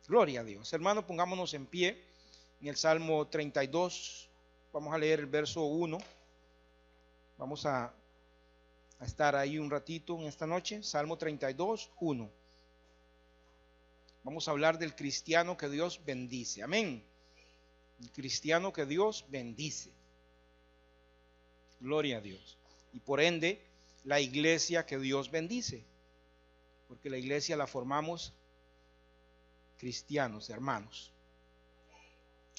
Gloria a Dios. Hermanos, pongámonos en pie en el Salmo 32. Vamos a leer el verso 1. Vamos a estar ahí un ratito en esta noche. Salmo 32, 1. Vamos a hablar del cristiano que Dios bendice. Amén. El cristiano que Dios bendice. Gloria a Dios. Y por ende, la iglesia que Dios bendice. Porque la iglesia la formamos cristianos, hermanos.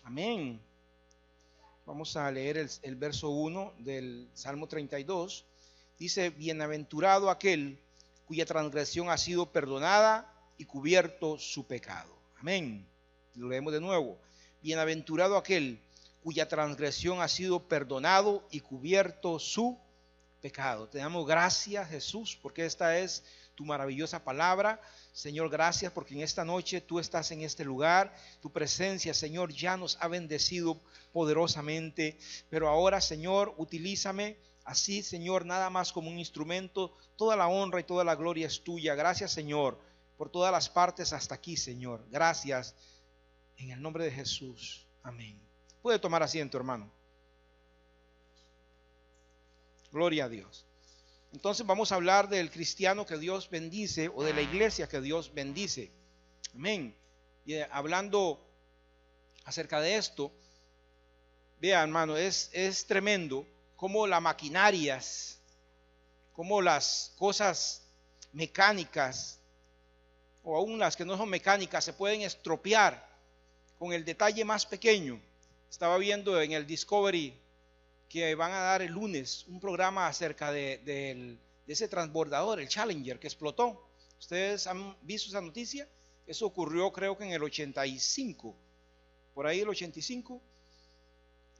Amén. Vamos a leer el verso 1 del Salmo 32. Dice: bienaventurado aquel cuya transgresión ha sido perdonada y cubierto su pecado. Amén. Lo leemos de nuevo. Bienaventurado aquel cuya transgresión ha sido perdonado y cubierto su pecado. Te damos gracias, Jesús, porque esta es tu maravillosa palabra. Señor, gracias porque en esta noche tú estás en este lugar. Tu presencia, Señor, ya nos ha bendecido poderosamente. Pero ahora, Señor, utilízame así, Señor, nada más como un instrumento. Toda la honra y toda la gloria es tuya. Gracias, Señor, por todas las partes hasta aquí, Señor. Gracias en el nombre de Jesús. Amén. Puede tomar asiento, hermano. Gloria a Dios. Entonces vamos a hablar del cristiano que Dios bendice, o de la iglesia que Dios bendice. Amén. Y hablando acerca de esto, vea, hermano, es tremendo cómo las maquinarias, cómo las cosas mecánicas, o aún las que no son mecánicas, se pueden estropear con el detalle más pequeño. Estaba viendo en el Discovery que van a dar el lunes un programa acerca de ese transbordador, el Challenger, que explotó. ¿Ustedes han visto esa noticia? Eso ocurrió creo que en el 85, por ahí el 85.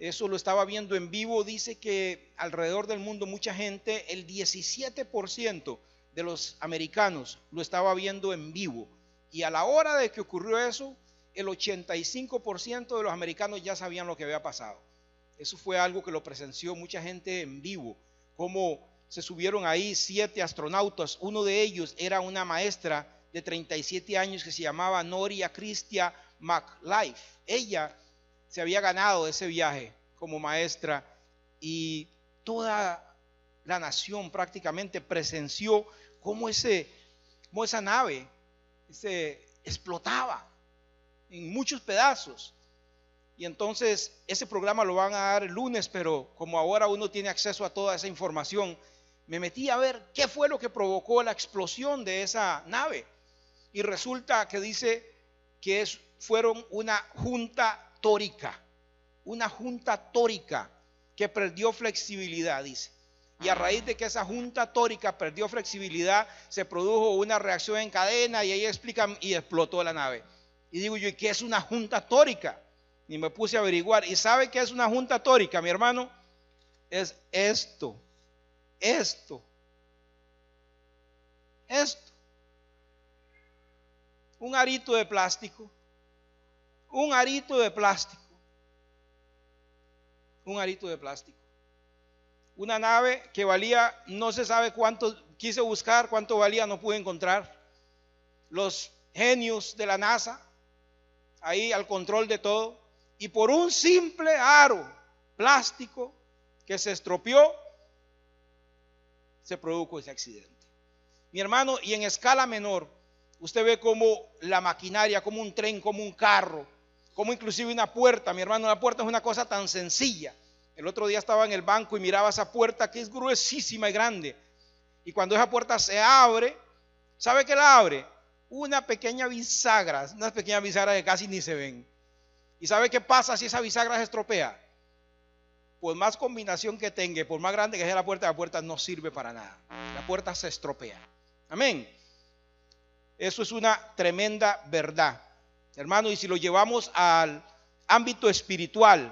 Eso lo estaba viendo en vivo. Dice que alrededor del mundo mucha gente, el 17% de los americanos lo estaba viendo en vivo. Y a la hora de que ocurrió eso, el 85% de los americanos ya sabían lo que había pasado. Eso fue algo que lo presenció mucha gente en vivo, como se subieron ahí 7 astronautas. Uno de ellos era una maestra de 37 años que se llamaba Noria Christia McLife. Ella se había ganado ese viaje como maestra y toda la nación prácticamente presenció cómo esa nave se explotaba en muchos pedazos. Y entonces ese programa lo van a dar el lunes, pero como ahora uno tiene acceso a toda esa información, me metí a ver qué fue lo que provocó la explosión de esa nave. Y resulta que dice que fueron una junta tórica que perdió flexibilidad, dice. Y a raíz de que esa junta tórica perdió flexibilidad, se produjo una reacción en cadena y ahí explican y explotó la nave. Y digo yo, ¿y qué es una junta tórica? Y me puse a averiguar. ¿Y sabe qué es una junta tórica, mi hermano? Es esto. Un arito de plástico. Una nave que valía, no se sabe cuánto, quise buscar cuánto valía, no pude encontrar. Los genios de la NASA, ahí al control de todo. Y por un simple aro plástico que se estropeó, se produjo ese accidente. Mi hermano, y en escala menor, usted ve como la maquinaria, como un tren, como un carro, como inclusive una puerta. Mi hermano, la puerta es una cosa tan sencilla. El otro día estaba en el banco y miraba esa puerta que es gruesísima y grande. Y cuando esa puerta se abre, ¿sabe qué la abre? Unas pequeñas bisagras que casi ni se ven. ¿Y sabe qué pasa si esa bisagra se estropea? Por más combinación que tenga, por más grande que sea la puerta no sirve para nada. La puerta se estropea. Amén. Eso es una tremenda verdad, hermano. Y si lo llevamos al ámbito espiritual,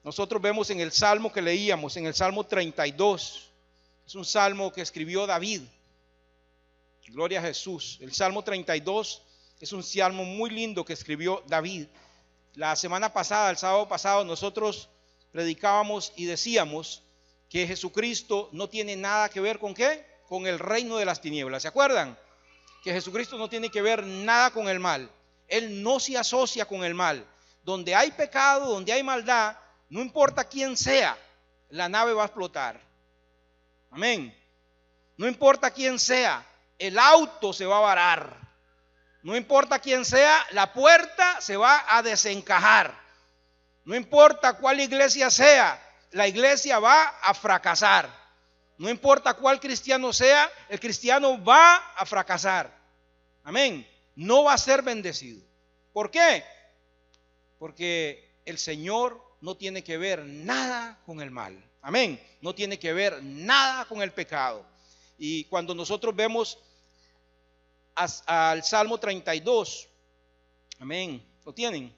nosotros vemos en el salmo que leíamos, en el Salmo 32, es un salmo que escribió David. Gloria a Jesús. El Salmo 32 es un salmo muy lindo que escribió David. La semana pasada, el sábado pasado, nosotros predicábamos y decíamos que Jesucristo no tiene nada que ver con ¿qué? Con el reino de las tinieblas. ¿Se acuerdan? que Jesucristo no tiene que ver nada con el mal. Él no se asocia con el mal. Donde hay pecado, donde hay maldad, no importa quién sea, la nave va a explotar. Amén. No importa quién sea, el auto se va a varar. No importa quién sea, la puerta se va a desencajar. No importa cuál iglesia sea, la iglesia va a fracasar. No importa cuál cristiano sea, el cristiano va a fracasar. Amén. No va a ser bendecido. ¿Por qué? Porque el Señor no tiene que ver nada con el mal. Amén. No tiene que ver nada con el pecado. Y cuando nosotros vemos al Salmo 32, amén, ¿lo tienen?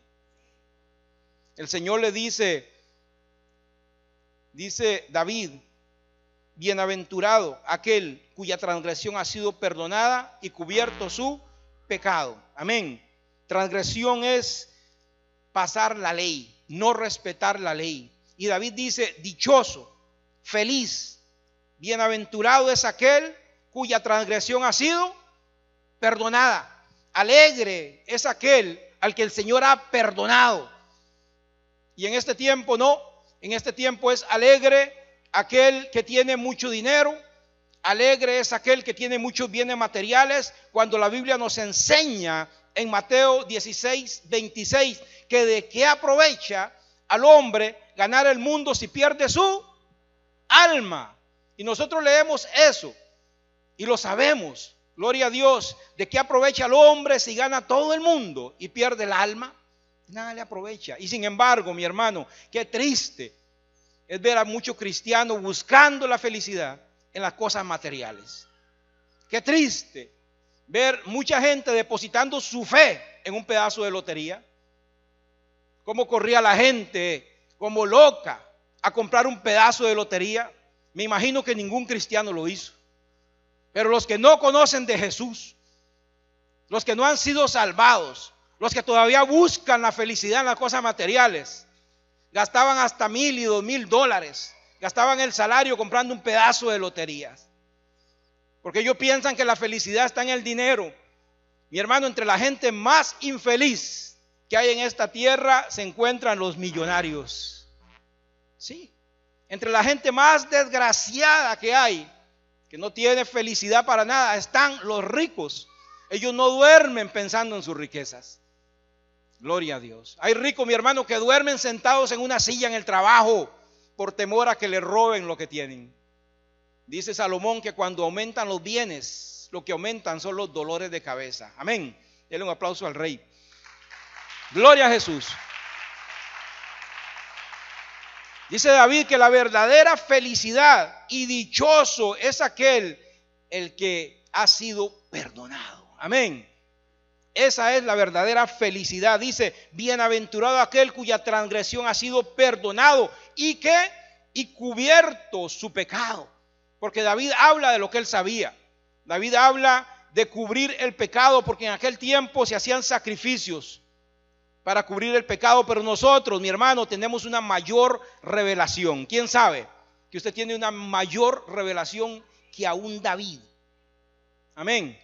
El Señor le dice David: bienaventurado aquel cuya transgresión ha sido perdonada y cubierto su pecado. Amén. Transgresión es pasar la ley, no respetar la ley. Y David dice: dichoso, feliz, bienaventurado es aquel cuya transgresión ha sido perdonada. Alegre es aquel al que el Señor ha perdonado. Y en este tiempo no, en este tiempo es alegre aquel que tiene mucho dinero, alegre es aquel que tiene muchos bienes materiales, cuando la Biblia nos enseña en Mateo 16, 26, que de qué aprovecha al hombre ganar el mundo si pierde su alma. Y nosotros leemos eso y lo sabemos, gloria a Dios. ¿De qué aprovecha al hombre si gana todo el mundo y pierde el alma? Nada le aprovecha. Y sin embargo, mi hermano, qué triste es ver a muchos cristianos buscando la felicidad en las cosas materiales. Qué triste ver mucha gente depositando su fe en un pedazo de lotería. Cómo corría la gente como loca a comprar un pedazo de lotería. Me imagino que ningún cristiano lo hizo. Pero los que no conocen de Jesús, los que no han sido salvados, los que todavía buscan la felicidad en las cosas materiales, gastaban hasta $1,000 y $2,000, gastaban el salario comprando un pedazo de loterías, porque ellos piensan que la felicidad está en el dinero. Mi hermano, entre la gente más infeliz que hay en esta tierra se encuentran los millonarios. Sí, entre la gente más desgraciada que hay, que no tiene felicidad para nada, están los ricos. Ellos no duermen pensando en sus riquezas. Gloria a Dios. Hay ricos, mi hermano, que duermen sentados en una silla en el trabajo por temor a que le roben lo que tienen. Dice Salomón que cuando aumentan los bienes, lo que aumentan son los dolores de cabeza. Amén. Denle un aplauso al Rey. Gloria a Jesús. Dice David que la verdadera felicidad y dichoso es aquel el que ha sido perdonado. Amén. Esa es la verdadera felicidad. Dice: bienaventurado aquel cuya transgresión ha sido perdonado y cubierto su pecado. Porque David habla de lo que él sabía. David habla de cubrir el pecado, porque en aquel tiempo se hacían sacrificios para cubrir el pecado. Pero nosotros, mi hermano, tenemos una mayor revelación. ¿Quién sabe que usted tiene una mayor revelación que aún David? Amén.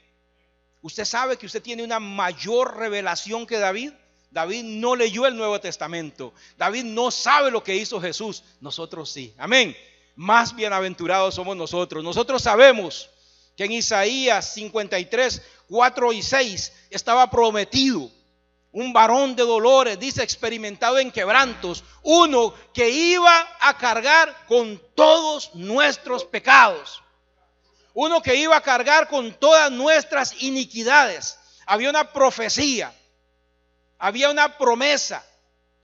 Usted sabe que usted tiene una mayor revelación que David. David no leyó el Nuevo Testamento. David no sabe lo que hizo Jesús. Nosotros sí. Amén. Más bienaventurados somos nosotros. Nosotros sabemos que en Isaías 53, 4 y 6 estaba prometido un varón de dolores, dice, experimentado en quebrantos, uno que iba a cargar con todos nuestros pecados. Uno que iba a cargar con todas nuestras iniquidades. Había una profecía, había una promesa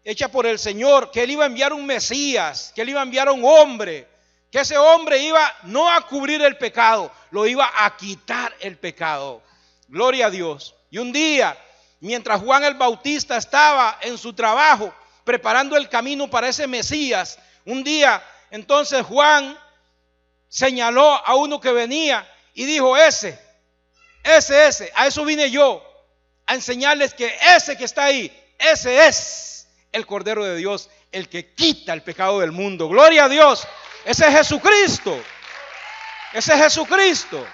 hecha por el Señor, que Él iba a enviar un Mesías, que Él iba a enviar un hombre, que ese hombre iba no a cubrir el pecado, lo iba a quitar el pecado. Gloria a Dios. Y un día, mientras Juan el Bautista estaba en su trabajo, preparando el camino para ese Mesías, un día entonces Juan señaló a uno que venía y dijo: ese, a eso vine yo, a enseñarles que ese que está ahí, ese es el Cordero de Dios, el que quita el pecado del mundo. Gloria a Dios. Ese es Jesucristo. Ese es Jesucristo.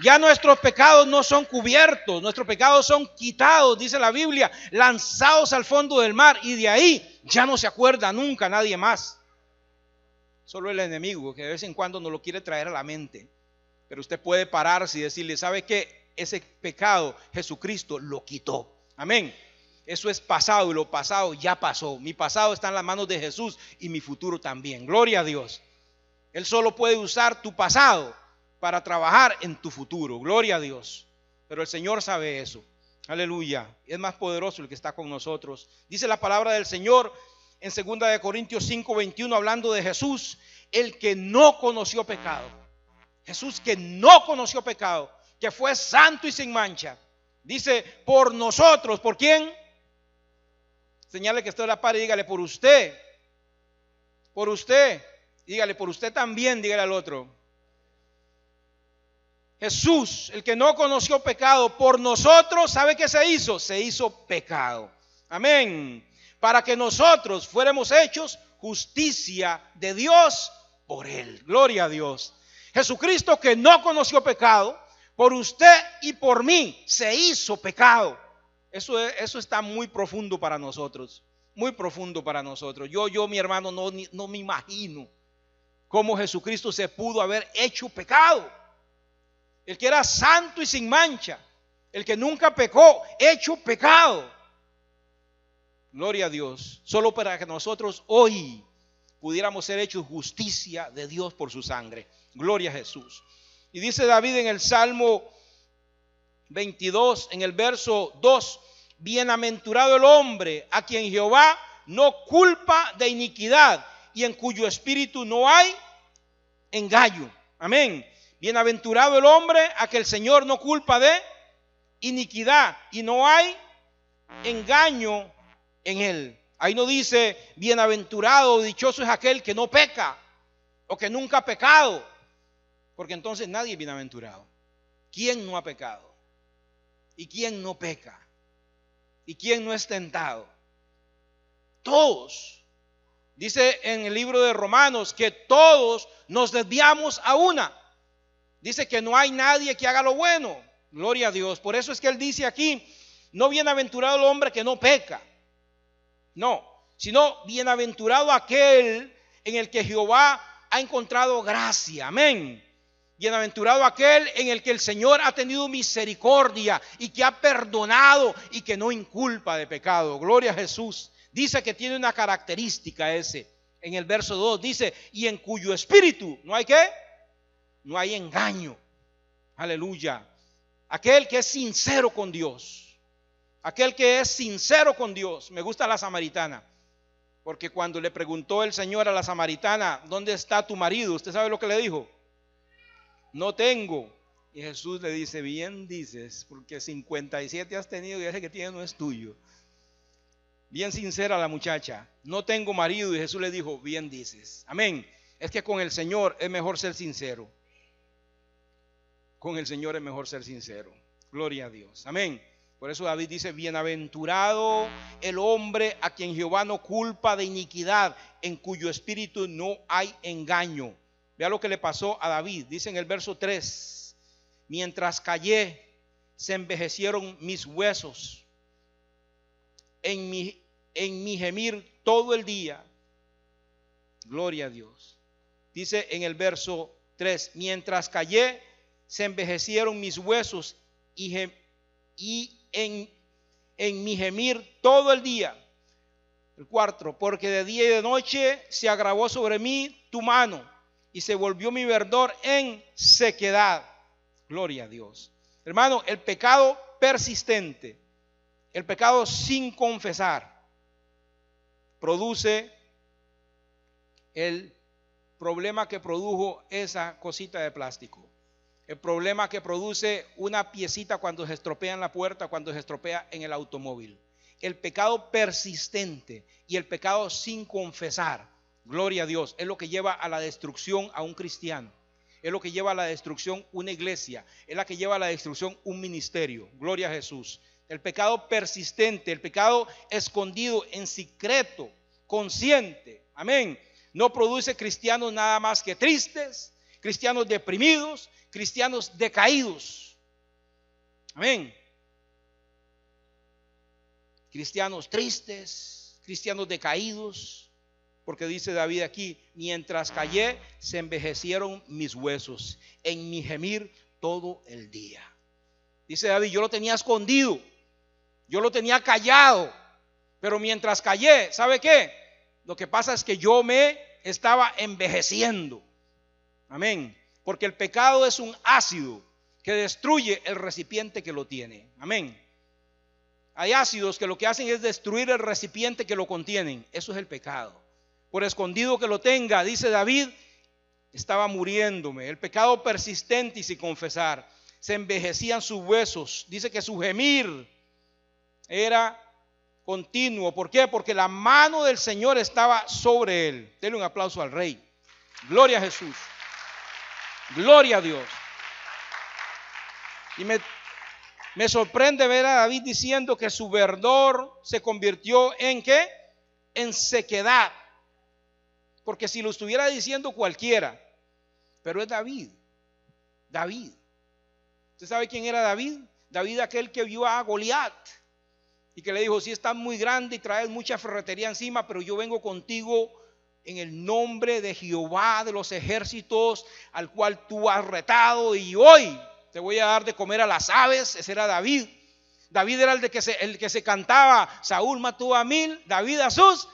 Ya nuestros pecados no son cubiertos, nuestros pecados son quitados, dice la Biblia, lanzados al fondo del mar, y de ahí ya no se acuerda nunca nadie más. Solo el enemigo, que de vez en cuando nos lo quiere traer a la mente. Pero usted puede pararse y decirle, ¿sabe qué? Ese pecado Jesucristo lo quitó. Amén. Eso es pasado, y lo pasado ya pasó. Mi pasado está en las manos de Jesús y mi futuro también. Gloria a Dios. Él solo puede usar tu pasado para trabajar en tu futuro. Gloria a Dios. Pero el Señor sabe eso. Aleluya. Es más poderoso el que está con nosotros. Dice la palabra del Señor en 2 Corintios 5:21, hablando de Jesús, el que no conoció pecado. Jesús que no conoció pecado, que fue santo y sin mancha. Dice, por nosotros. ¿Por quién? Señale que estoy a la par y dígale, por usted. Por usted. Dígale, por usted también, dígale al otro. Jesús, el que no conoció pecado, por nosotros, ¿sabe qué se hizo? Se hizo pecado. Amén. Para que nosotros fuéramos hechos justicia de Dios por él. Gloria a Dios. Jesucristo que no conoció pecado, por usted y por mí se hizo pecado. Eso está muy profundo para nosotros. Muy profundo para nosotros. Yo mi hermano, no me imagino cómo Jesucristo se pudo haber hecho pecado. El que era santo y sin mancha, el que nunca pecó, hecho pecado. Gloria a Dios. Solo para que nosotros hoy pudiéramos ser hechos justicia de Dios por su sangre. Gloria a Jesús. Y dice David en el Salmo 22, en el verso 2, bienaventurado el hombre a quien Jehová no culpa de iniquidad y en cuyo espíritu no hay engaño. Amén. Bienaventurado el hombre a que el Señor no culpa de iniquidad y no hay engaño en él. Ahí no dice bienaventurado o dichoso es aquel que no peca o que nunca ha pecado, porque entonces nadie es bienaventurado. ¿Quién no ha pecado? ¿Y quién no peca? ¿Y quién no es tentado? Todos. Dice en el libro de Romanos que todos nos desviamos a una. Dice que no hay nadie que haga lo bueno. Gloria a Dios. Por eso es que él dice aquí, no bienaventurado el hombre que no peca. No, sino bienaventurado aquel en el que Jehová ha encontrado gracia. Amén. Bienaventurado aquel en el que el Señor ha tenido misericordia y que ha perdonado y que no inculpa de pecado. Gloria a Jesús. Dice que tiene una característica ese. En el verso 2 dice, y en cuyo espíritu, ¿no hay qué? No hay engaño. Aleluya. Aquel que es sincero con Dios. Aquel que es sincero con Dios. Me gusta la samaritana. Porque cuando le preguntó el Señor a la samaritana, ¿dónde está tu marido? ¿Usted sabe lo que le dijo? No tengo. Y Jesús le dice, bien dices, porque 57 has tenido y ese que tienes no es tuyo. Bien sincera la muchacha, no tengo marido. Y Jesús le dijo, bien dices. Amén. Es que con el Señor es mejor ser sincero. Con el Señor es mejor ser sincero. Gloria a Dios. Amén. Por eso David dice, bienaventurado el hombre a quien Jehová no culpa de iniquidad, en cuyo espíritu no hay engaño. Vea lo que le pasó a David. Dice en el verso 3, mientras callé, se envejecieron mis huesos. En mi gemir todo el día. Gloria a Dios. Dice en el verso 3, mientras callé, se envejecieron mis huesos y en mi gemir todo el día. El 4, porque de día y de noche se agravó sobre mí tu mano y se volvió mi verdor en sequedad. Gloria a Dios. Hermano, el pecado persistente, el pecado sin confesar, produce el problema que produjo esa cosita de plástico. El problema que produce una piecita cuando se estropea en la puerta, cuando se estropea en el automóvil. El pecado persistente y el pecado sin confesar, gloria a Dios, es lo que lleva a la destrucción a un cristiano. Es lo que lleva a la destrucción una iglesia. Es la que lleva a la destrucción un ministerio. Gloria a Jesús. El pecado persistente, el pecado escondido en secreto, consciente. Amén. No produce cristianos nada más que tristes, cristianos deprimidos, cristianos decaídos. Amén. Cristianos tristes, cristianos decaídos, porque dice David aquí: mientras callé, se envejecieron mis huesos, en mi gemir todo el día. Dice David: yo lo tenía escondido, yo lo tenía callado, pero mientras callé, ¿sabe qué? Lo que pasa es que yo me estaba envejeciendo. Amén. Porque el pecado es un ácido que destruye el recipiente que lo tiene. Amén. Hay ácidos que lo que hacen es destruir el recipiente que lo contienen. Eso es el pecado. Por escondido que lo tenga, dice David, estaba muriéndome. El pecado persistente y sin confesar. Se envejecían sus huesos. Dice que su gemir era continuo. ¿Por qué? Porque la mano del Señor estaba sobre él. Denle un aplauso al Rey. Gloria a Jesús. Gloria a Dios. Y me sorprende ver a David diciendo que su verdor se convirtió en ¿qué? En sequedad. Porque si lo estuviera diciendo cualquiera, pero es David. David. ¿Usted sabe quién era David? David, aquel que vio a Goliat y que le dijo: si estás muy grande y traes mucha ferretería encima, pero yo vengo contigo en el nombre de Jehová de los ejércitos, al cual tú has retado, y hoy te voy a dar de comer a las aves. Ese era David. David era el que se cantaba: Saúl mató a 1000, David a sus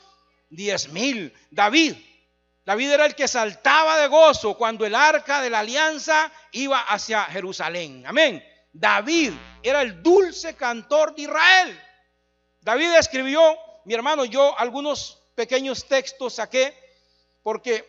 10,000. David era el que saltaba de gozo cuando el arca de la alianza iba hacia Jerusalén. Amén. David era el dulce cantor de Israel. David escribió, mi hermano, yo algunos pequeños textos saqué, porque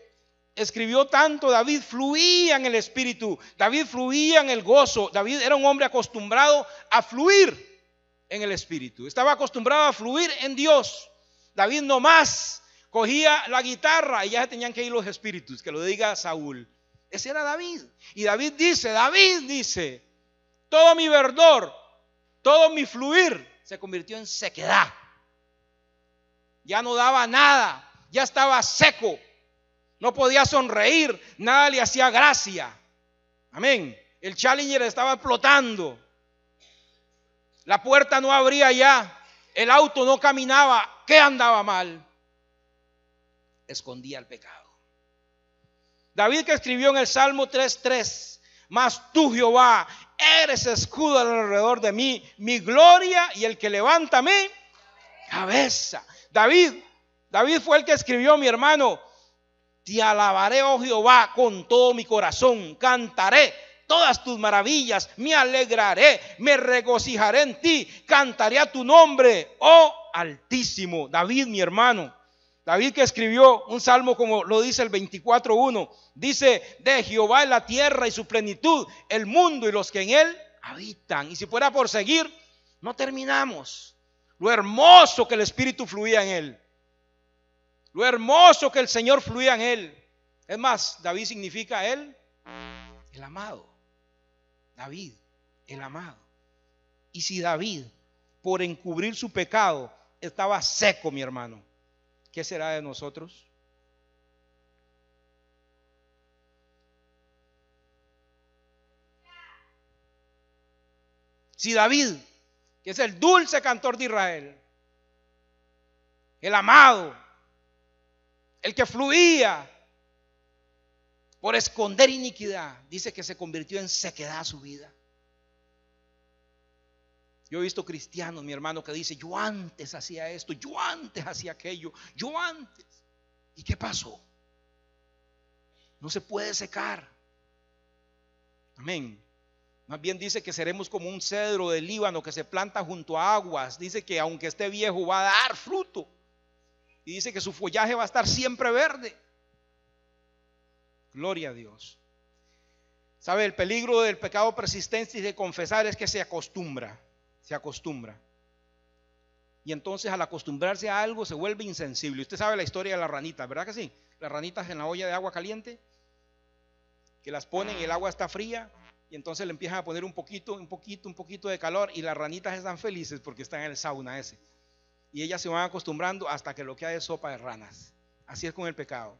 escribió tanto. David fluía en el espíritu, David fluía en el gozo. David era un hombre acostumbrado a fluir en el espíritu, estaba acostumbrado a fluir en Dios. David nomás cogía la guitarra y ya se tenían que ir los espíritus, que lo diga Saúl. Ese era David. Y David dice, todo mi verdor, todo mi fluir se convirtió en sequedad. Ya no daba nada, ya estaba seco. No podía sonreír, nada le hacía gracia. Amén. El Challenger estaba explotando. La puerta no abría ya. El auto no caminaba. ¿Qué andaba mal? Escondía el pecado. David, que escribió en el Salmo 3:3: mas tú, Jehová, eres escudo alrededor de mí, mi gloria y el que levanta mi cabeza. David fue el que escribió, mi hermano: te alabaré, oh Jehová, con todo mi corazón, cantaré todas tus maravillas, me alegraré, me regocijaré en ti, cantaré a tu nombre, oh Altísimo. David, mi hermano, David, que escribió un salmo como lo dice el 24:1, dice: de Jehová es la tierra y su plenitud, el mundo y los que en él habitan. Y si fuera por seguir, no terminamos. Lo hermoso que el Espíritu fluía en él, lo hermoso que el Señor fluía en él. Es más, David significa el amado. David, el amado. Y si David, por encubrir su pecado, estaba seco, mi hermano, ¿qué será de nosotros? Si David, que es el dulce cantor de Israel, el amado, el que fluía por esconder iniquidad, dice que se convirtió en sequedad su vida. Yo he visto cristianos, mi hermano, que dice: yo antes hacía esto, yo antes hacía aquello, yo antes. ¿Y qué pasó? No se puede secar. Amén. Más bien dice que seremos como un cedro del Líbano que se planta junto a aguas. Dice que aunque esté viejo va a dar fruto. Y dice que su follaje va a estar siempre verde. Gloria a Dios. ¿Sabe? El peligro del pecado persistente y de confesar es que se acostumbra. Y entonces al acostumbrarse a algo se vuelve insensible. Usted sabe la historia de las ranitas, ¿verdad que sí? Las ranitas en la olla de agua caliente, que las ponen y el agua está fría, y entonces le empiezan a poner un poquito de calor, y las ranitas están felices porque están en el sauna ese. Y ellas se van acostumbrando hasta que lo que hay es sopa de ranas. Así es con el pecado.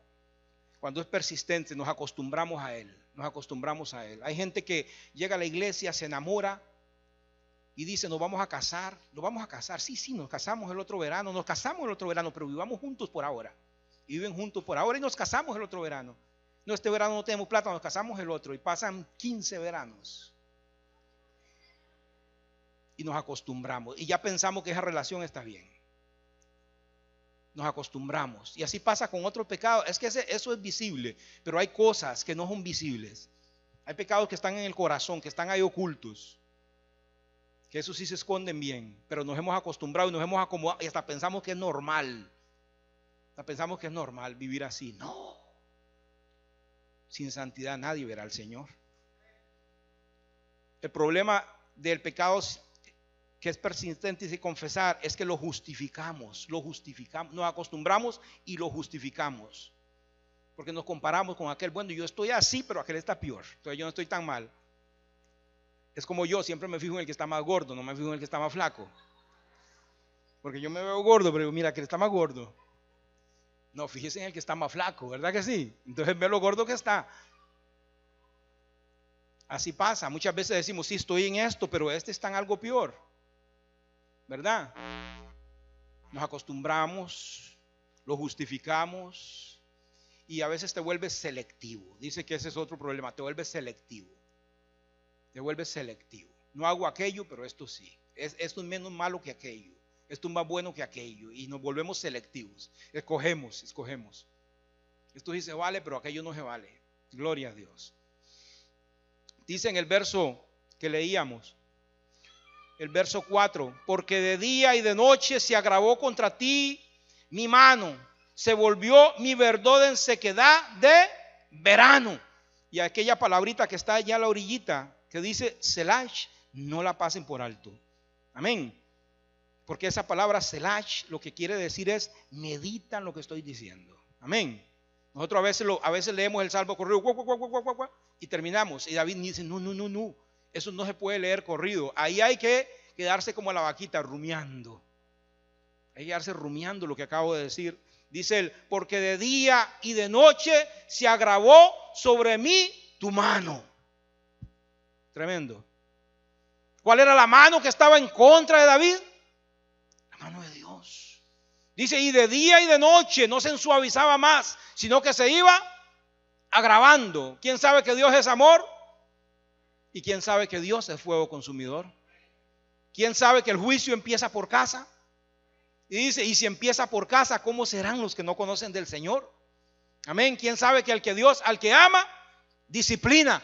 Cuando es persistente nos acostumbramos a él. Nos acostumbramos a él. Hay gente que llega a la iglesia, se enamora y dice, nos vamos a casar. Nos vamos a casar. Sí, sí, nos casamos el otro verano. Nos casamos el otro verano, pero vivamos juntos por ahora. Y viven juntos por ahora y nos casamos el otro verano. No, este verano no tenemos plata, nos casamos el otro. Y pasan 15 veranos. Y nos acostumbramos. Y ya pensamos que esa relación está bien. Nos acostumbramos. Y así pasa con otro pecado. Es que eso es visible, pero hay cosas que no son visibles. Hay pecados que están en el corazón, que están ahí ocultos, que eso sí se esconden bien, pero nos hemos acostumbrado y nos hemos acomodado y hasta pensamos que es normal. Hasta pensamos que es normal vivir así. No. Sin santidad nadie verá al Señor. El problema del pecado que es persistente y sin confesar es que lo justificamos, nos acostumbramos y lo justificamos, porque nos comparamos con aquel. Bueno, yo estoy así, pero aquel está peor, entonces yo no estoy tan mal. Es como yo, siempre me fijo en el que está más gordo, no me fijo en el que está más flaco, porque yo me veo gordo, pero mira, aquel está más gordo. No, fíjese en el que está más flaco, ¿verdad que sí? Entonces ve lo gordo que está. Así pasa, muchas veces decimos, sí, estoy en esto, pero este está en algo peor, ¿verdad? Nos acostumbramos, lo justificamos y a veces te vuelves selectivo. Dice que ese es otro problema, te vuelves selectivo. Te vuelves selectivo. No hago aquello, pero esto sí. Esto es menos malo que aquello. Esto es más bueno que aquello. Y nos volvemos selectivos. Escogemos. Esto sí se vale, pero aquello no se vale. Gloria a Dios. Dice en el verso que leíamos, el verso 4, porque de día y de noche se agravó contra ti mi mano, se volvió mi verdor en sequedad de verano. Y aquella palabrita que está allá a la orillita, que dice Selash, no la pasen por alto. Amén. Porque esa palabra Selash lo que quiere decir es meditan lo que estoy diciendo. Amén. Nosotros a veces leemos el salmo corrido y terminamos. Y David dice, no. Eso no se puede leer corrido. Ahí hay que quedarse como la vaquita, rumiando. Hay que quedarse rumiando lo que acabo de decir. Dice él, porque de día y de noche se agravó sobre mí tu mano. Tremendo. ¿Cuál era la mano que estaba en contra de David? La mano de Dios. Dice, y de día y de noche no se suavizaba más, sino que se iba agravando. ¿Quién sabe que Dios es amor? ¿Y quién sabe que Dios es fuego consumidor? ¿Quién sabe que el juicio empieza por casa? Y dice, y si empieza por casa, ¿cómo serán los que no conocen del Señor? Amén. ¿Quién sabe que al que ama, disciplina?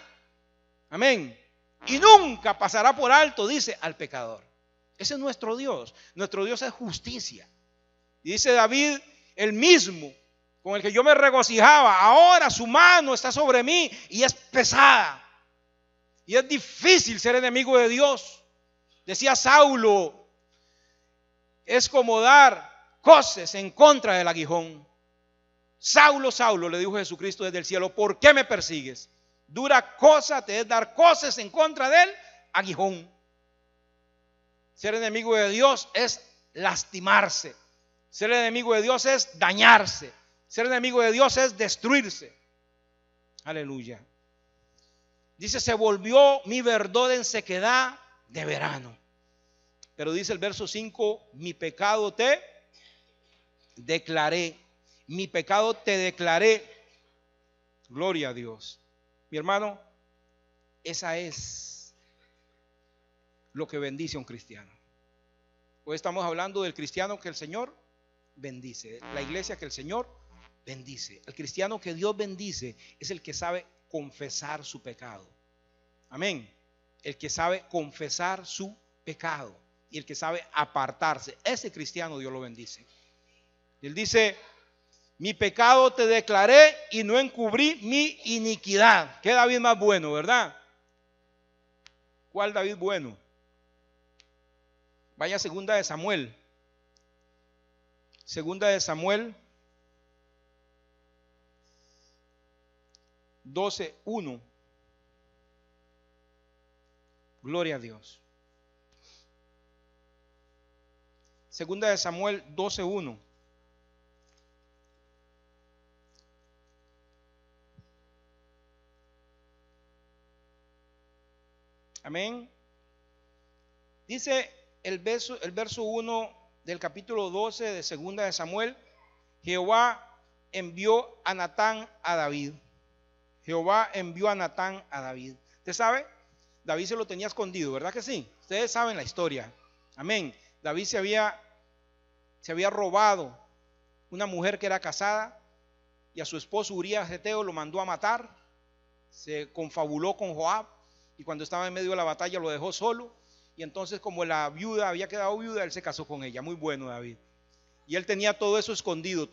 Amén. Y nunca pasará por alto, dice, al pecador. Ese es nuestro Dios. Nuestro Dios es justicia. Y dice David, el mismo con el que yo me regocijaba, ahora su mano está sobre mí y es pesada. Y es difícil ser enemigo de Dios. Decía Saulo, es como dar coces en contra del aguijón. Saulo, Saulo, le dijo Jesucristo desde el cielo, ¿por qué me persigues? Dura cosa te es dar coces en contra del aguijón. Ser enemigo de Dios es lastimarse. Ser enemigo de Dios es dañarse. Ser enemigo de Dios es destruirse. Aleluya. Dice, se volvió mi verdor en sequedad de verano. Pero dice el verso 5, mi pecado te declaré. Mi pecado te declaré. Gloria a Dios. Mi hermano, esa es lo que bendice a un cristiano. Hoy estamos hablando del cristiano que el Señor bendice. La iglesia que el Señor bendice. El cristiano que Dios bendice es el que sabe confesar su pecado. Amén. El que sabe confesar su pecado y el que sabe apartarse. Ese cristiano Dios lo bendice. Él dice, mi pecado te declaré y no encubrí mi iniquidad. ¿Qué David más bueno, verdad? ¿Cuál David bueno? Vaya segunda de Samuel. Segunda de Samuel 12:1. Gloria a Dios. Segunda de Samuel 12:1. Amén. Dice el verso 1 del capítulo 12 de segunda de Samuel: Jehová envió a Natán a David. Jehová envió a Natán a David. ¿Usted sabe? David se lo tenía escondido, ¿verdad que sí? Ustedes saben la historia. Amén. David se había robado una mujer que era casada, y a su esposo Urías Geteo lo mandó a matar. Se confabuló con Joab, y cuando estaba en medio de la batalla lo dejó solo. Y entonces, como la viuda había quedado viuda, él se casó con ella. Muy bueno David. Y él tenía todo eso escondido,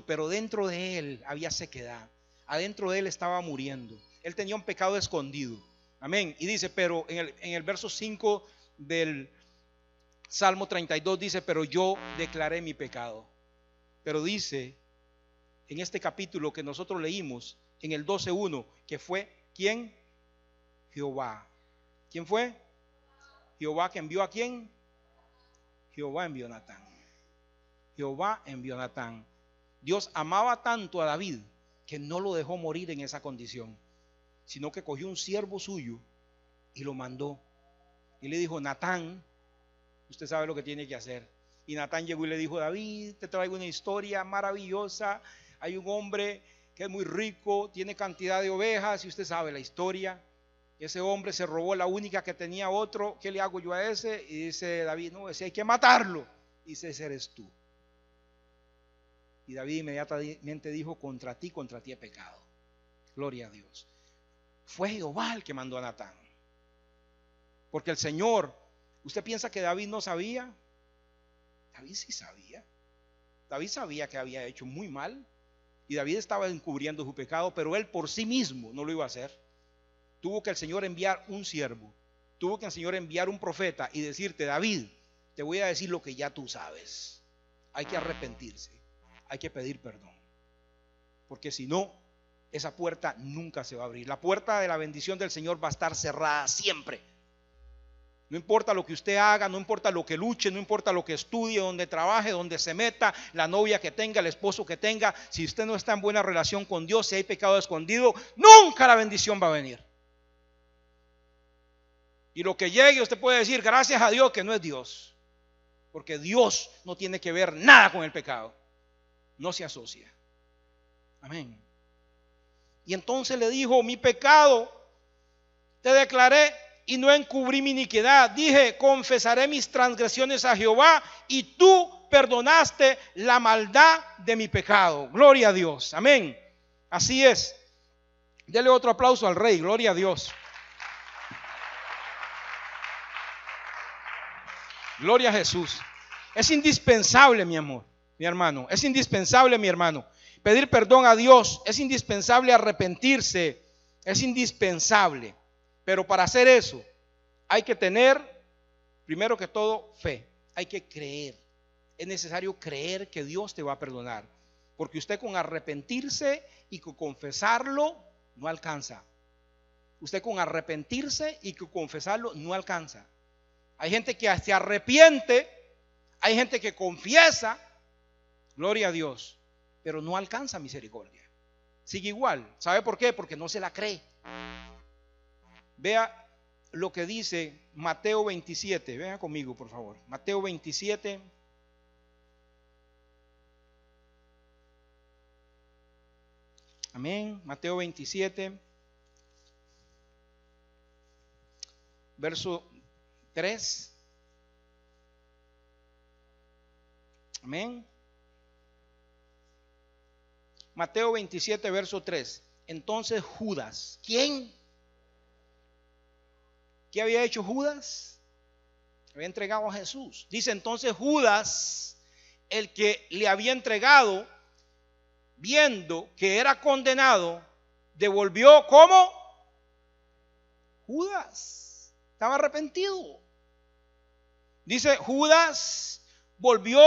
pero dentro de él había sequedad. Adentro de él estaba muriendo. Él tenía un pecado escondido. Amén. Y dice, pero en el verso 5 del Salmo 32 dice: pero yo declaré mi pecado. Pero dice en este capítulo que nosotros leímos, en el 12:1, que fue ¿quién? Jehová. ¿Quién fue? Jehová, que envió ¿a quién? Jehová envió a Natán. Jehová envió a Natán. Dios amaba tanto a David que no lo dejó morir en esa condición, sino que cogió un siervo suyo y lo mandó. Y le dijo: Natán, usted sabe lo que tiene que hacer. Y Natán llegó y le dijo: David, te traigo una historia maravillosa. Hay un hombre que es muy rico, tiene cantidad de ovejas, y usted sabe la historia. Ese hombre se robó la única que tenía otro. ¿Qué le hago yo a ese? Y dice David: no, ese hay que matarlo. Y dice: ese eres tú. Y David inmediatamente dijo: contra ti he pecado. Gloria a Dios. Fue Jehová el que mandó a Natán. Porque el Señor, ¿usted piensa que David no sabía? David sí sabía. David sabía que había hecho muy mal, y David estaba encubriendo su pecado, pero él por sí mismo no lo iba a hacer. Tuvo que el Señor enviar un siervo, tuvo que el Señor enviar un profeta y decirte: David, te voy a decir lo que ya tú sabes. Hay que arrepentirse, hay que pedir perdón, porque si no, esa puerta nunca se va a abrir. La puerta de la bendición del Señor va a estar cerrada siempre. No importa lo que usted haga, no importa lo que luche, no importa lo que estudie, donde trabaje, donde se meta, la novia que tenga, el esposo que tenga. Si usted no está en buena relación con Dios, si hay pecado escondido, nunca la bendición va a venir. Y lo que llegue, usted puede decir: gracias a Dios que no es Dios, porque Dios no tiene que ver nada con el pecado, no se asocia. Amén. Y entonces le dijo: mi pecado te declaré y no encubrí mi iniquidad. Dije: confesaré mis transgresiones a Jehová, y tú perdonaste la maldad de mi pecado. Gloria a Dios. Amén. Así es. Dele otro aplauso al Rey. Gloria a Dios. Gloria a Jesús. Es indispensable, mi amor, mi hermano. Es indispensable, mi hermano, pedir perdón a Dios. Es indispensable arrepentirse. Es indispensable. Pero para hacer eso hay que tener, primero que todo, fe. Hay que creer. Es necesario creer que Dios te va a perdonar, porque usted con arrepentirse y con confesarlo no alcanza. Usted con arrepentirse y con confesarlo no alcanza. Hay gente que se arrepiente, hay gente que confiesa, gloria a Dios, pero no alcanza misericordia. Sigue igual. ¿Sabe por qué? Porque no se la cree. Vea lo que dice Mateo 27. Venga conmigo, por favor. Mateo 27. Amén. Mateo 27, verso 3. Amén. Mateo 27, verso 3. Entonces Judas, ¿quién? ¿Qué había hecho Judas? Había entregado a Jesús. Dice: entonces Judas, el que le había entregado, viendo que era condenado, devolvió. ¿Cómo? Judas estaba arrepentido. Dice: Judas volvió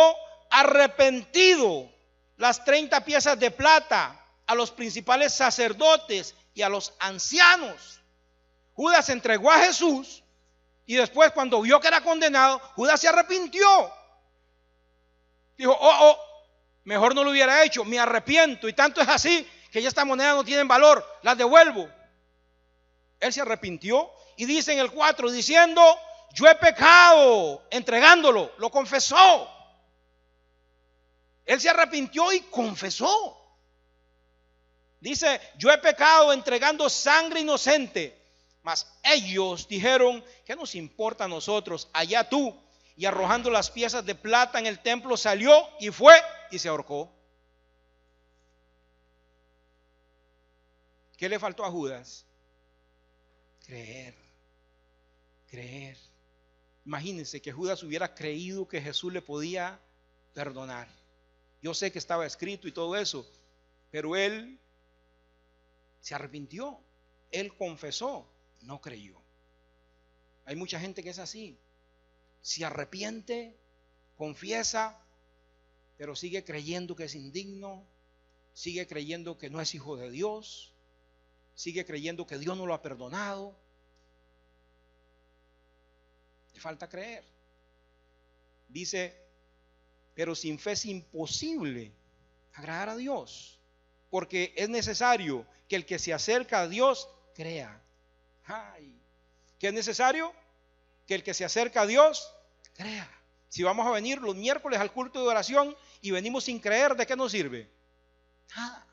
arrepentido las 30 piezas de plata a los principales sacerdotes y a los ancianos. Judas entregó a Jesús, y después, cuando vio que era condenado, Judas se arrepintió. Dijo: mejor no lo hubiera hecho, me arrepiento. Y tanto es así que ya estas monedas no tienen valor, las devuelvo. Él se arrepintió y dice en el 4, diciendo, yo he pecado, entregándolo, lo confesó. Él se arrepintió y confesó. Dice, yo he pecado entregando sangre inocente. Mas ellos dijeron, ¿qué nos importa a nosotros? Allá tú. Y arrojando las piezas de plata en el templo salió y fue y se ahorcó. ¿Qué le faltó a Judas? Creer. Imagínense que Judas hubiera creído que Jesús le podía perdonar. Yo sé que estaba escrito y todo eso, pero él se arrepintió, él confesó, no creyó. Hay mucha gente que es así, se arrepiente, confiesa, pero sigue creyendo que es indigno, sigue creyendo que no es hijo de Dios, sigue creyendo que Dios no lo ha perdonado. Le falta creer. Dice, pero sin fe es imposible agradar a Dios, porque es necesario que el que se acerca a Dios crea. ¿Qué es necesario? Que el que se acerca a Dios crea. Si vamos a venir los miércoles al culto de oración y venimos sin creer, ¿de qué nos sirve? Nada.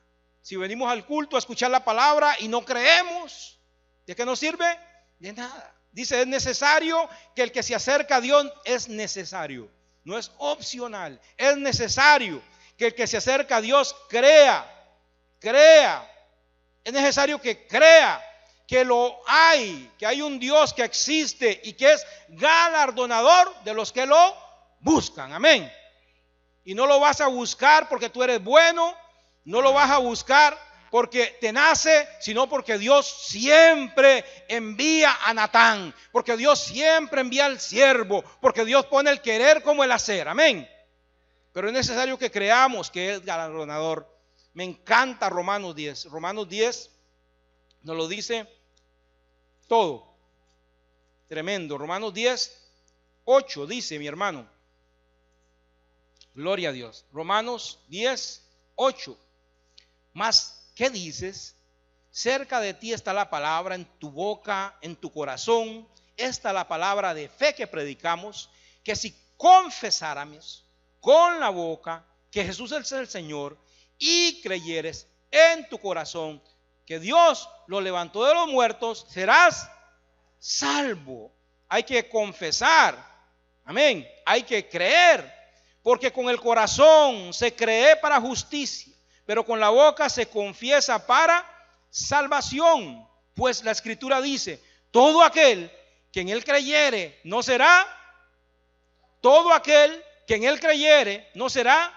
Si venimos al culto a escuchar la palabra y no creemos, ¿de qué nos sirve? De nada. Dice, es necesario que el que se acerca a Dios, es necesario, no es opcional, es necesario que el que se acerca a Dios crea. Es necesario que crea que lo hay, que hay un Dios que existe y que es galardonador de los que lo buscan. Amén. Y no lo vas a buscar porque tú eres bueno, no lo vas a buscar porque te nace, sino porque Dios siempre envía a Natán, porque Dios siempre envía al siervo, porque Dios pone el querer como el hacer. Amén. Pero es necesario que creamos que es galardonador. Me encanta Romanos 10. Romanos 10 nos lo dice todo. Tremendo. Romanos 10, 8 dice, mi hermano. Gloria a Dios. Romanos 10, 8. Mas, ¿qué dices? Cerca de ti está la palabra, en tu boca, en tu corazón. Esta es la palabra de fe que predicamos, que si confesáramos con la boca que Jesús es el Señor y creyeres en tu corazón que Dios lo levantó de los muertos, serás salvo. Hay que confesar, amén, hay que creer, porque con el corazón se cree para justicia, pero con la boca se confiesa para salvación. Pues la Escritura dice, todo aquel que en él creyere no será, todo aquel que en él creyere no será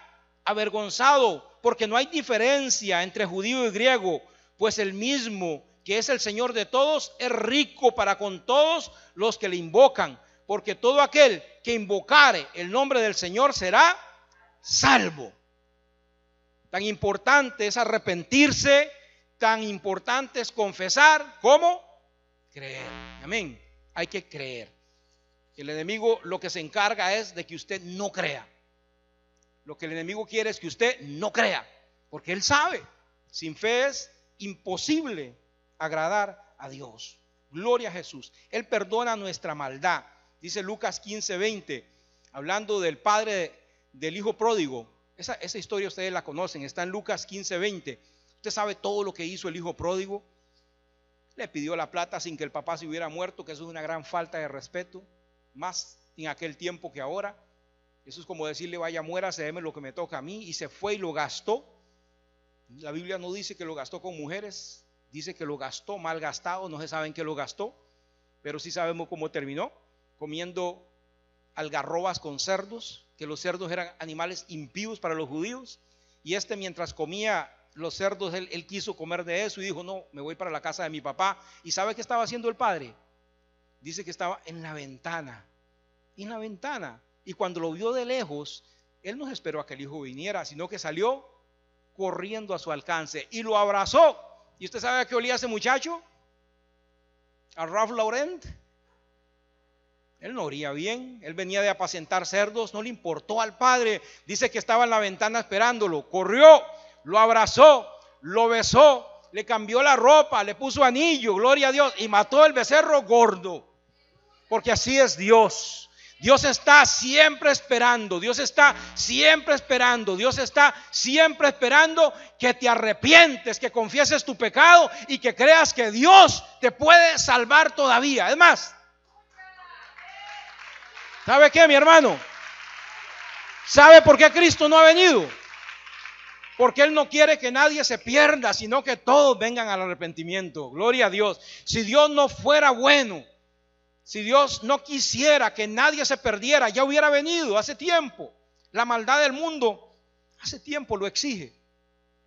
avergonzado, porque no hay diferencia entre judío y griego, pues el mismo que es el Señor de todos es rico para con todos los que le invocan, porque todo aquel que invocare el nombre del Señor será salvo. Tan importante es arrepentirse, tan importante es confesar como creer. Amén. Hay que creer. El enemigo lo que se encarga es de que usted no crea. Lo que el enemigo quiere es que usted no crea, porque él sabe, sin fe es imposible agradar a Dios. Gloria a Jesús. Él perdona nuestra maldad. Dice Lucas 15:20, hablando del padre del hijo pródigo. Esa historia ustedes la conocen, está en Lucas 15:20. Usted sabe todo lo que hizo el hijo pródigo. Le pidió la plata sin que el papá se hubiera muerto, que eso es una gran falta de respeto, más en aquel tiempo que ahora. Eso es como decirle, vaya, muérase, déme lo que me toca a mí. Y se fue y lo gastó. La Biblia no dice que lo gastó con mujeres, dice que lo gastó mal gastado. No se sabe en qué lo gastó, pero sí sabemos cómo terminó, comiendo algarrobas con cerdos, que los cerdos eran animales impíos para los judíos. Y mientras comía los cerdos, él quiso comer de eso y dijo, no, me voy para la casa de mi papá. ¿Y sabe qué estaba haciendo el padre? Dice que estaba en la ventana, y cuando lo vio de lejos, él no se esperó a que el hijo viniera, sino que salió corriendo a su alcance y lo abrazó. ¿Y usted sabe a qué olía ese muchacho? A Ralph Lauren. Él no olía bien, él venía de apacentar cerdos, no le importó al padre. Dice que estaba en la ventana esperándolo, corrió, lo abrazó, lo besó le cambió la ropa, le puso anillo, gloria a Dios, y mató el becerro gordo. Porque así es Dios. Dios está siempre esperando, Dios está siempre esperando, Dios está siempre esperando que te arrepientes, que confieses tu pecado y que creas que Dios te puede salvar todavía. Es más, ¿sabe qué, mi hermano? ¿Sabe por qué Cristo no ha venido? Porque Él no quiere que nadie se pierda, sino que todos vengan al arrepentimiento. Gloria a Dios. Si Dios no fuera bueno, si Dios no quisiera que nadie se perdiera, ya hubiera venido hace tiempo. La maldad del mundo hace tiempo lo exige.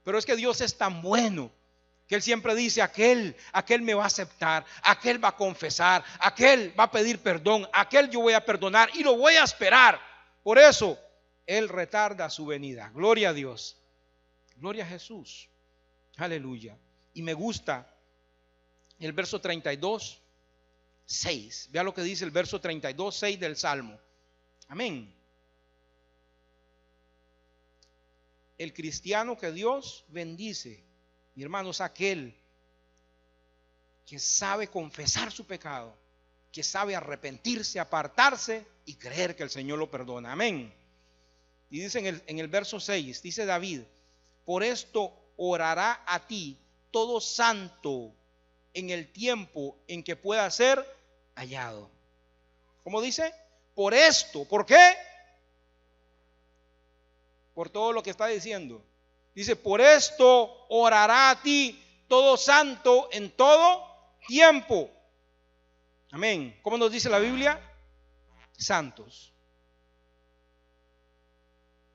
Pero es que Dios es tan bueno que Él siempre dice: aquel me va a aceptar, aquel va a confesar, aquel va a pedir perdón, aquel yo voy a perdonar y lo voy a esperar. Por eso Él retarda su venida. Gloria a Dios. Gloria a Jesús. Aleluya. Y me gusta el verso 32. 6. Vea lo que dice el verso 32, 6 del Salmo. Amén. El cristiano que Dios bendice, mi hermano, es aquel que sabe confesar su pecado, que sabe arrepentirse, apartarse y creer que el Señor lo perdona. Amén. Y dice en el verso 6, dice David: por esto orará a ti todo santo en el tiempo en que pueda ser hallado. ¿Cómo dice? Por esto. ¿Por qué? Por todo lo que está diciendo. Dice: por esto orará a ti todo santo en todo tiempo. Amén. ¿Cómo nos dice la Biblia? Santos.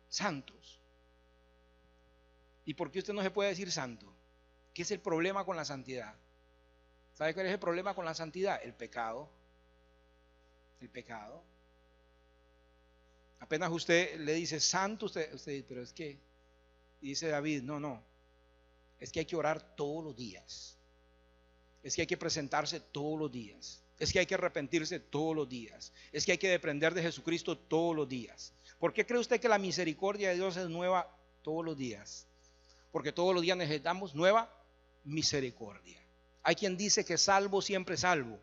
Santos. ¿Y por qué usted no se puede decir santo? ¿Qué es el problema con la santidad? ¿Sabe cuál es el problema con la santidad? El pecado. El pecado. Apenas usted le dice santo, usted dice: pero es que, y dice David: no, es que hay que orar todos los días, es que hay que presentarse todos los días, es que hay que arrepentirse todos los días, es que hay que depender de Jesucristo todos los días. ¿Por qué cree usted que la misericordia de Dios es nueva todos los días? Porque todos los días necesitamos nueva misericordia. Hay quien dice que salvo siempre salvo.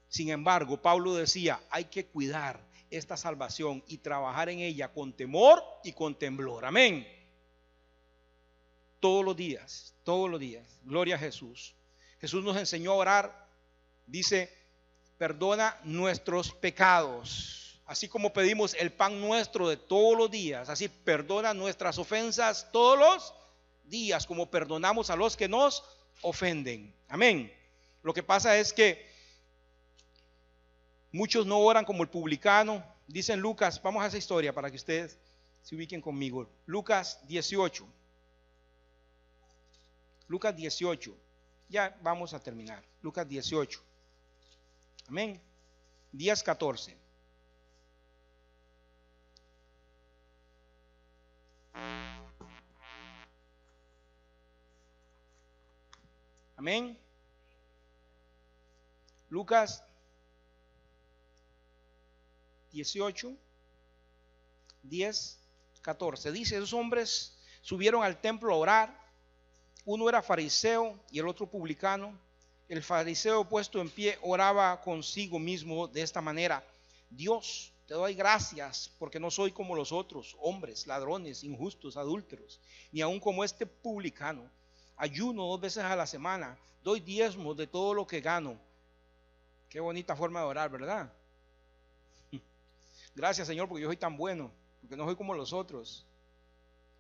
Sin embargo, Pablo decía: hay que cuidar esta salvación y trabajar en ella con temor y con temblor. Amén. Todos los días, todos los días. Gloria a Jesús. Jesús nos enseñó a orar. Dice: perdona nuestros pecados, así como pedimos el pan nuestro de todos los días, así perdona nuestras ofensas todos los días, como perdonamos a los que nos ofenden. Amén. Lo que pasa es que muchos no oran como el publicano. Dice en Lucas, vamos a esa historia para que ustedes se ubiquen conmigo. Lucas 18. Lucas 18. Ya vamos a terminar. Lucas 18. Amén. 10:14. Amén. Lucas 18, 10, 14. Dice: esos hombres subieron al templo a orar. Uno era fariseo y el otro publicano. El fariseo, puesto en pie, oraba consigo mismo de esta manera: Dios, te doy gracias porque no soy como los otros hombres, ladrones, injustos, adúlteros, ni aun como este publicano. Ayuno 2 veces a la semana, doy diezmos de todo lo que gano. Qué bonita forma de orar, ¿verdad? Gracias, Señor, porque yo soy tan bueno, porque no soy como los otros.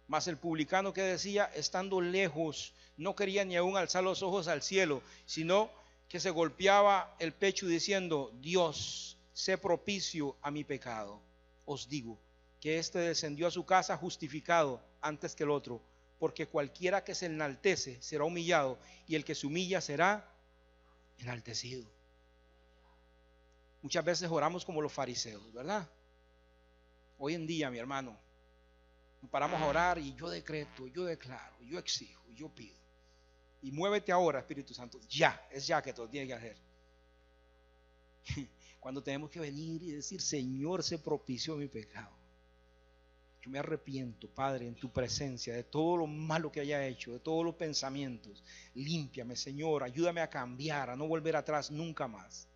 Mas el publicano, que decía, estando lejos, no quería ni aún alzar los ojos al cielo, sino que se golpeaba el pecho diciendo: Dios, sé propicio a mi pecado. Os digo que éste descendió a su casa justificado antes que el otro, porque cualquiera que se enaltece será humillado, y el que se humilla será enaltecido. Muchas veces oramos como los fariseos, ¿verdad? Hoy en día, mi hermano, nos paramos a orar y yo decreto, yo declaro, yo exijo, yo pido. Y muévete ahora, Espíritu Santo. Ya, es ya que te lo tienes que hacer. Cuando tenemos que venir y decir: Señor, se propició mi pecado. Yo me arrepiento, Padre, en tu presencia, de todo lo malo que haya hecho, de todos los pensamientos. Límpiame, Señor, ayúdame a cambiar, a no volver atrás nunca más.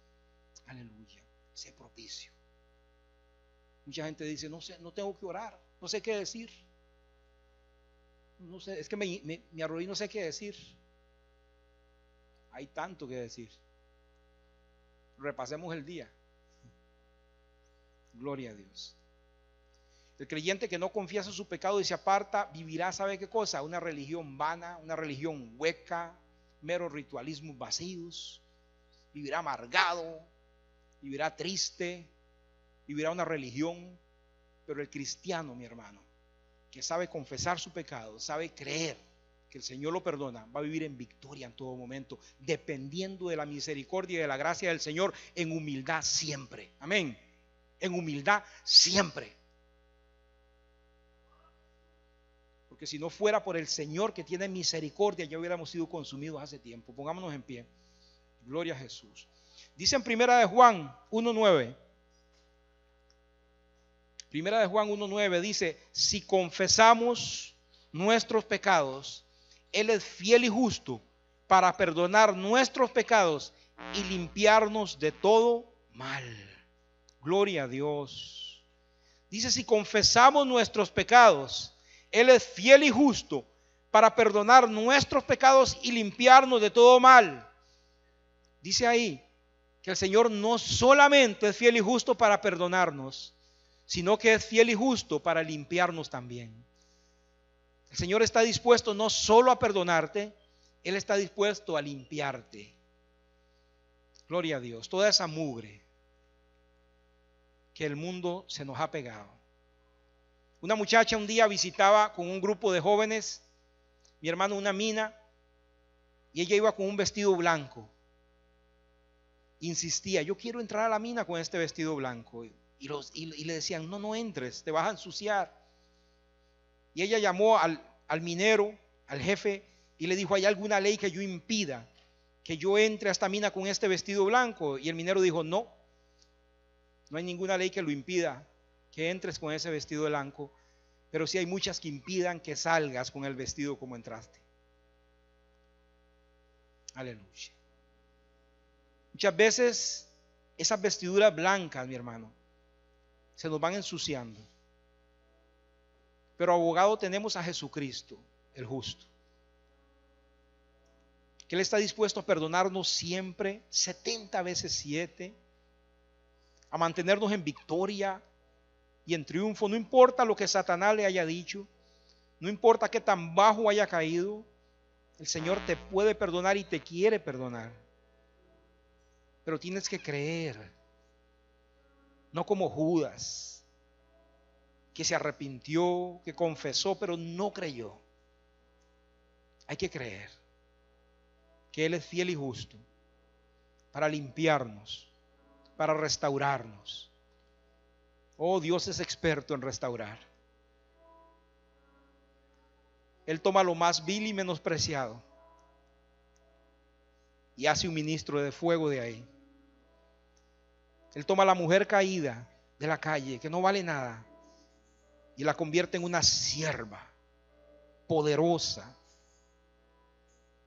Aleluya, sé propicio. Mucha gente dice, no sé, no tengo que orar, no sé qué decir. No sé, es que me arrodillé, no sé qué decir. Hay tanto que decir. Repasemos el día. Gloria a Dios. El creyente que no confiesa su pecado y se aparta, vivirá, ¿sabe qué cosa? Una religión vana, una religión hueca, meros ritualismos vacíos. Vivirá amargado, vivirá triste, vivirá una religión. Pero el cristiano, mi hermano, que sabe confesar su pecado, sabe creer que el Señor lo perdona, va a vivir en victoria en todo momento, dependiendo de la misericordia y de la gracia del Señor, en humildad siempre. Amén. En humildad siempre. Porque si no fuera por el Señor que tiene misericordia, ya hubiéramos sido consumidos hace tiempo. Pongámonos en pie. Gloria a Jesús. Dice en Primera de Juan 1:9. Primera de Juan 1:9 dice: si confesamos nuestros pecados, Él es fiel y justo para perdonar nuestros pecados y limpiarnos de todo mal. Gloria a Dios. Dice: si confesamos nuestros pecados, Él es fiel y justo para perdonar nuestros pecados y limpiarnos de todo mal. Dice ahí que el Señor no solamente es fiel y justo para perdonarnos, sino que es fiel y justo para limpiarnos también. El Señor está dispuesto no solo a perdonarte, Él está dispuesto a limpiarte. Gloria a Dios. Toda esa mugre que el mundo se nos ha pegado. Una muchacha un día visitaba con un grupo de jóvenes, mi hermano, una mina, y ella iba con un vestido blanco. Insistía: yo quiero entrar a la mina con este vestido blanco. Y le decían: no entres, te vas a ensuciar. Y ella llamó al minero, al jefe, y le dijo: ¿hay alguna ley que yo impida que yo entre a esta mina con este vestido blanco? Y el minero dijo: no hay ninguna ley que lo impida, que entres con ese vestido blanco, pero sí hay muchas que impidan que salgas con el vestido como entraste. Aleluya. Muchas veces esas vestiduras blancas, mi hermano, se nos van ensuciando. Pero abogado tenemos a Jesucristo, el justo, que Él está dispuesto a perdonarnos siempre, 70 veces 7, a mantenernos en victoria y en triunfo. No importa lo que Satanás le haya dicho, no importa qué tan bajo haya caído, el Señor te puede perdonar y te quiere perdonar. Pero tienes que creer, no como Judas, que se arrepintió, que confesó, pero no creyó. Hay que creer que Él es fiel y justo para limpiarnos, para restaurarnos. Oh, Dios es experto en restaurar. Él toma lo más vil y menospreciado y hace un ministro de fuego de ahí. Él toma a la mujer caída de la calle, que no vale nada, y la convierte en una sierva poderosa.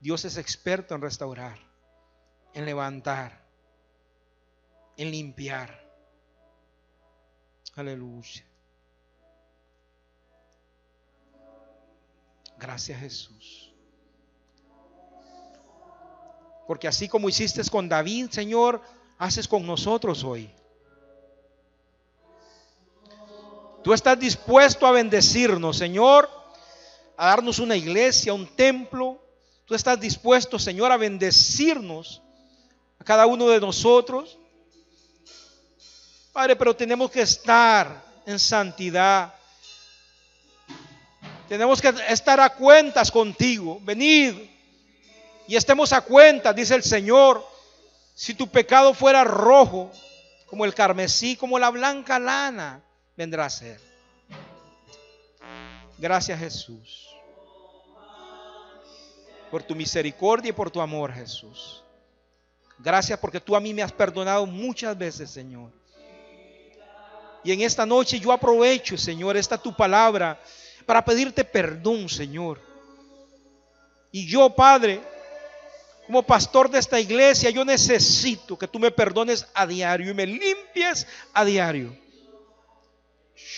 Dios es experto en restaurar, en levantar, en limpiar. Aleluya. Gracias, Jesús. Porque así como hiciste con David, Señor, haces con nosotros hoy. Tú estás dispuesto a bendecirnos, Señor, a darnos una iglesia, un templo. Tú estás dispuesto, Señor, a bendecirnos a cada uno de nosotros. Padre, pero tenemos que estar en santidad. Tenemos que estar a cuentas contigo. Venid y estemos a cuentas, dice el Señor. Si tu pecado fuera rojo como el carmesí, como la blanca lana, vendrá a ser. Gracias, Jesús, por tu misericordia y por tu amor, Jesús. Gracias porque tú a mí me has perdonado muchas veces, Señor. Y en esta noche yo aprovecho, Señor, esta tu palabra para pedirte perdón, Señor. Y yo, Padre, como pastor de esta iglesia, yo necesito que tú me perdones a diario y me limpies a diario.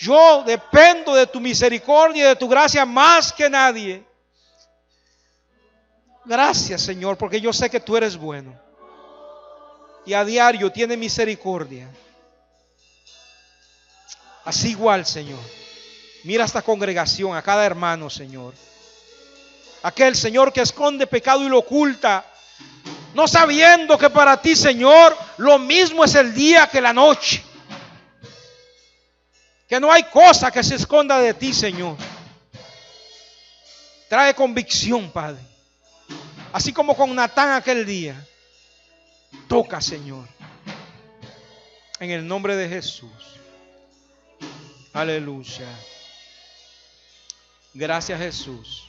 Yo dependo de tu misericordia y de tu gracia más que nadie. Gracias, Señor, porque yo sé que tú eres bueno y a diario tienes misericordia. Así igual, Señor, mira esta congregación, a cada hermano, Señor. Aquel, Señor, que esconde pecado y lo oculta, no sabiendo que para ti, Señor, lo mismo es el día que la noche. Que no hay cosa que se esconda de ti, Señor. Trae convicción, Padre. Así como con Natán aquel día. Toca, Señor. En el nombre de Jesús. Aleluya. Gracias, Jesús.